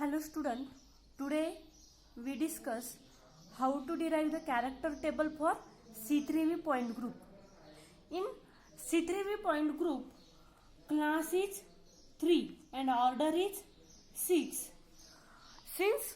Hello student, today we discuss how to derive the character table for C3V point group. In C3V point group, class is 3 and order is 6. Since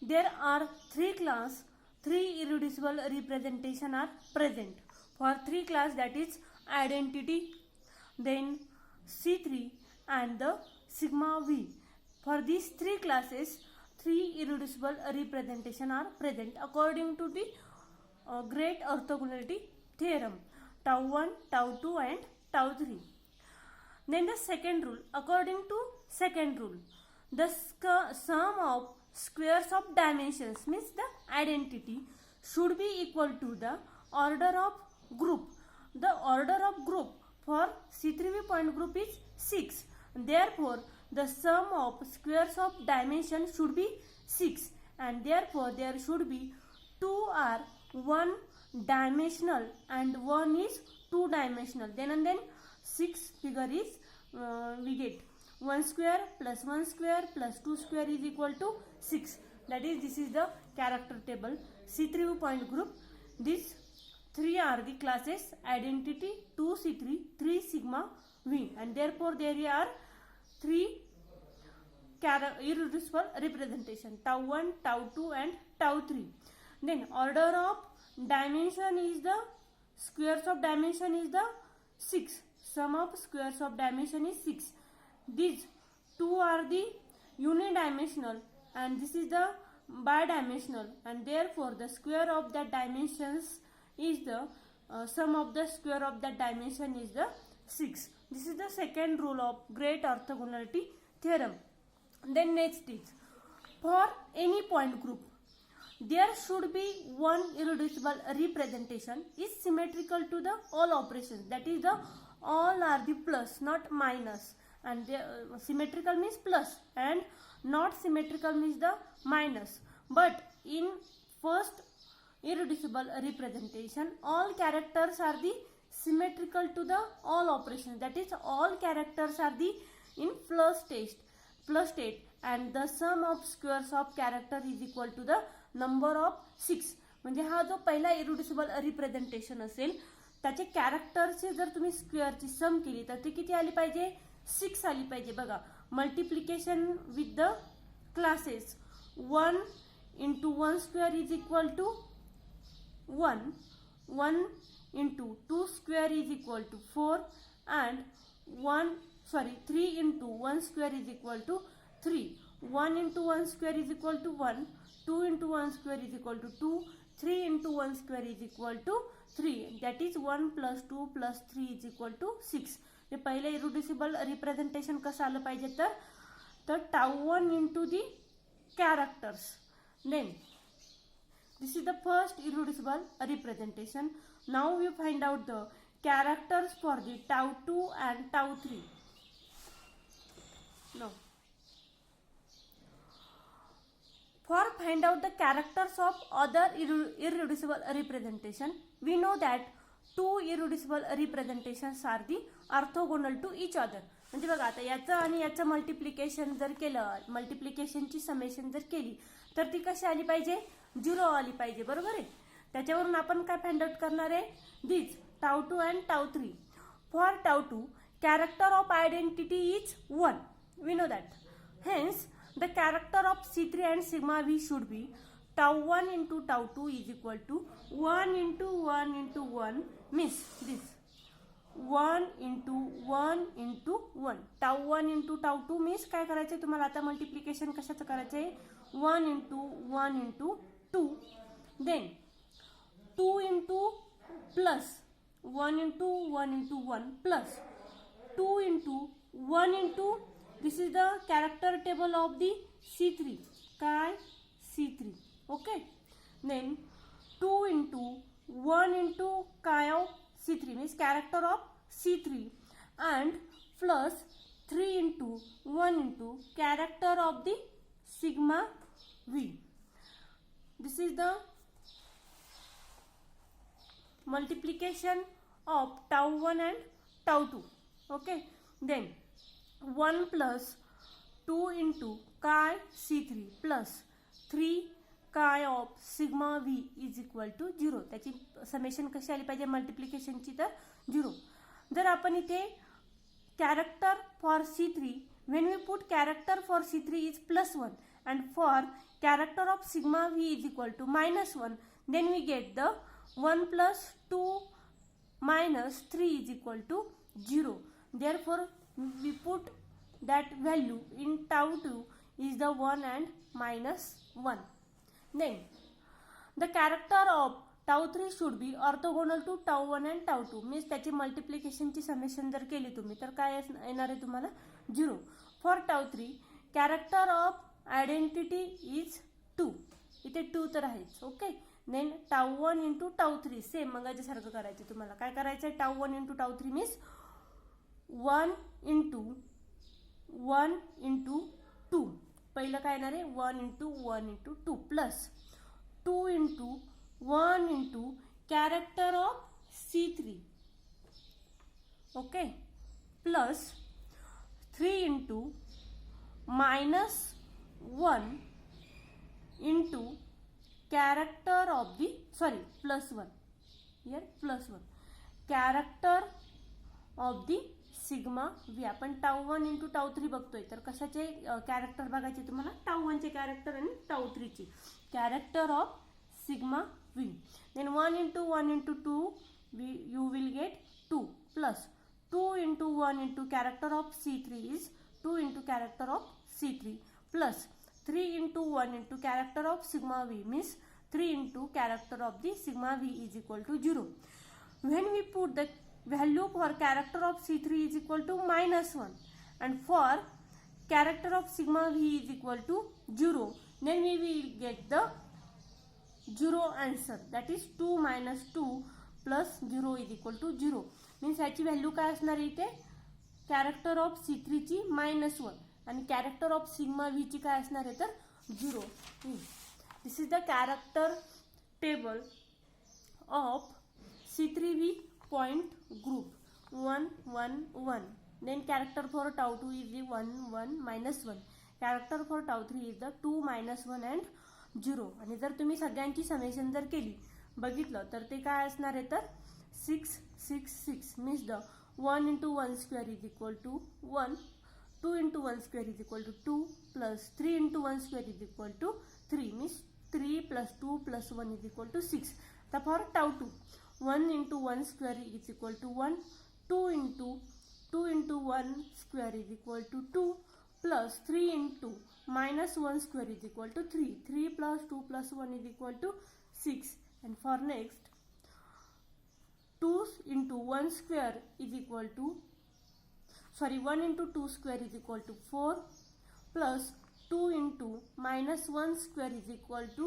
there are 3 class, 3 irreducible representation are present. For 3 class, that is identity, then C3 and the sigma V. For these 3 classes, 3 irreducible representation are present according to the great orthogonality theorem, tau 1, tau 2 and tau 3. Then the second rule, according to second rule, the sum of squares of dimensions means the identity should be equal to the order of group. The order of group for C3V point group is 6. Therefore, the sum of squares of dimension should be 6 and therefore there should be 2 are one dimensional and 1 is two dimensional. Then 6 figure is we get 1 square plus 1 square plus 2 square is equal to 6. That is, this is the character table C3V point group. These 3 are the classes identity, 2 C3, 3 sigma V, and therefore there are 3 irreducible representation, tau 1, tau 2 and tau 3. Then order of dimension is the squares of dimension is the 6. Sum of squares of dimension is 6. These 2 are the unidimensional and this is the bidimensional, and therefore the square of the dimensions is the sum of the square of the dimension is the 6. This is the second rule of great orthogonality theorem. Then next is, for any point group, there should be one irreducible representation is symmetrical to the all operations. That is, the all are the plus, not minus, and symmetrical means plus and not symmetrical means the minus. But in first irreducible representation, all characters are the symmetrical to the all operations. That is, all characters are the in plus state and the sum of squares of character is equal to the number of 6. म्हणजे हा जो पहिला इरेड्युसिबल representation असेल त्याचे कॅरेक्टरचे जर तुम्ही स्क्वेअरची सम केली तर ते किती आली पाहिजे, 6 आली पाहिजे. बघा, multiplication with the classes 1 into 1 square is equal to 1, 1 into 2 square is equal to 4 and 3 into 1 square is equal to 3. 1 into 1 square is equal to 1, 2 into 1 square is equal to 2, 3 into 1 square is equal to 3. That is 1 plus 2 plus 3 is equal to 6. हे पहिले इरेड्युसिबल representation कसं आलं पाहिजे तर tau 1 into the characters. Then this is the first irreducible representation. Now we find out the characters for the tau 2 and tau 3. Now, for find out the characters of other irreducible representation, we know that two irreducible representations are the orthogonal to each other. म्हणजे बघा, आता याचं आणि याचं multiplication जर केलं, मल्टिप्लिकेशनची summation जर केली तर ती कशी आली पाहिजे, 0 आली पाहिजे, बरोबर आहे. त्याच्यावरून आपण काय फाइंड आउट करणार आहे, this tau 2 and tau 3. For tau 2, character of identity is 1. We know that. Hence, the character of C3 and sigma V should be tau 1 into tau 2 is equal to 1 into 1 into 1 means this 1 into 1 into 1. Tau 1 into tau 2 means काय करायचं आहे तुम्हाला आता, multiplication कशाचं करायचं आहे, 1 into 1 into 2. Then 2 into plus 1 into 1 into 1 plus 2 into 1 into, this is the character table of the C3. काय, C3. Okay. Then 2 into 1 into काय of C3 means character of C3 and plus 3 into 1 into character of the sigma V. This is the multiplication of tau 1 and tau 2. Okay. Then 1 plus 2 into chi C3 plus 3 chi of sigma V is equal to 0. त्याची summation कशी आली पाहिजे मल्टिप्लिकेशनची, तर 0. जर आपण इथे character for C3, when we put character for C3 is +1 and for character of sigma V is equal to -1, then we get the 1 plus 2 minus 3 is equal to 0. Therefore we put that value in tau 2 is the 1 and -1. Then the character of tau 3 should be orthogonal to tau 1 and tau 2. means त्याची मल्टिप्लिकेशनची summation जर केली तुम्ही तर काय येणार आहे तुम्हाला 0. For tau 3 character of identity is 2. इथे 2 तर आहेच. Okay. Then tau 1 into tau 3 same मगाच्यासारखं करायचं तुम्हाला. काय करायचं आहे tau 1 into tau 3 means 1 into 2. पहिलं काय येणार आहे 1 into 2 plus 2 into 1 into character of C3. okay, plus 3 into -1 into character of the plus 1 here plus 1 character of the sigma V. आपण tau 1 into tau 3 बघतोय तर कशाचे कॅरेक्टर बघायचे तुम्हाला tau 1 चे कॅरेक्टर आणि tau 3 चे character of sigma v. Then 1 into 2 you will get 2 plus 2 into 1 into character of C3 is 2 into character of C3 plus 3 into 1 into character of sigma V means 3 into character of the sigma V is equal to 0. When we put the value for character of C3 is equal to -1 and for character of sigma V is equal to 0, then we will get the 0 answer, that is 2 minus 2 plus 0 is equal to 0. means याची value काय असणार आहे इथे character of C3 ची -1 आणि character of sigma V ची काय असणार आहे तर 0. This is the character table of C3V point group 1 1 1. then character for tau 2 is the 1 1 -1. character for tau 3 is the 2 -1 and 0. आणि जर तुम्ही सगळ्यांची समेशन जर केली बघितलं तर ते काय असणार आहे तर 6 6 6 means the 1 into 1 square is equal to 1, 2 into 1 square is equal to 2 plus 3 into 1 square is equal to 3 means 3 plus 2 plus 1 is equal to 6. the for tau 2 1 into 1 square is equal to 1, 2 into 1 square is equal to 2 plus 3 into -1 square is equal to 3. 3 plus 2 plus 1 is equal to 6. and for next 2 into 1 square is equal to 1 into 2 square is equal to 4 plus 2 into -1 square is equal to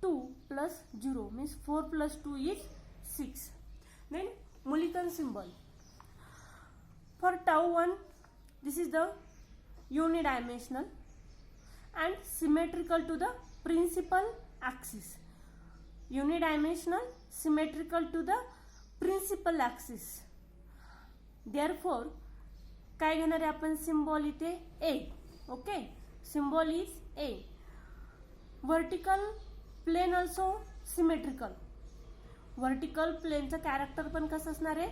2 plus 0 means 4 plus 2 is 6. then Mulliken symbol for tau 1 this is the unidimensional and symmetrical to the principal axis. unidimensional symmetrical to the principal axis. therefore काय घेणार आहे आपण symbol इथे A. Okay. Symbol is A. vertical plane also symmetrical. Vertical प्लेनचं character पण कसं असणार आहे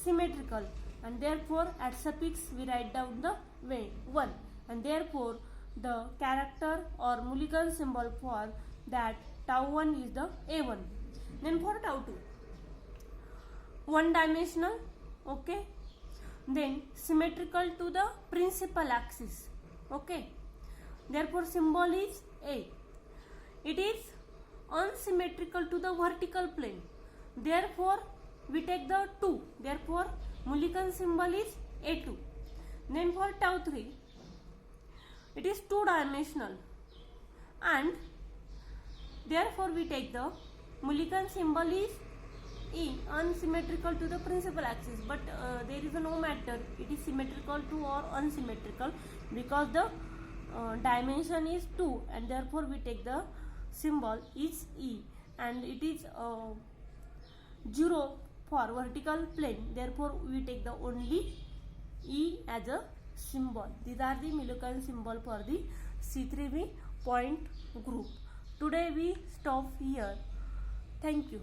symmetrical. and therefore at suffix we write down the way 1 and therefore the character or Mulliken symbol for that tau 1 is the A1. then for tau 2 one dimensional. okay. then symmetrical to the principal axis. okay. therefore symbol is A. it is unsymmetrical to the vertical plane. therefore we take the 2. therefore Mulliken symbol is A2. then for tau 3 it is 2 dimensional and therefore we take the Mulliken symbol is E, unsymmetrical to the principal axis, but there is no matter it is symmetrical to or unsymmetrical because the dimension is 2 and therefore we take the symbol is E and it is 0 for vertical plane. therefore we take the only E as a symbol. These are the Millikan symbol for the C3b point group. Today we stop here. Thank you.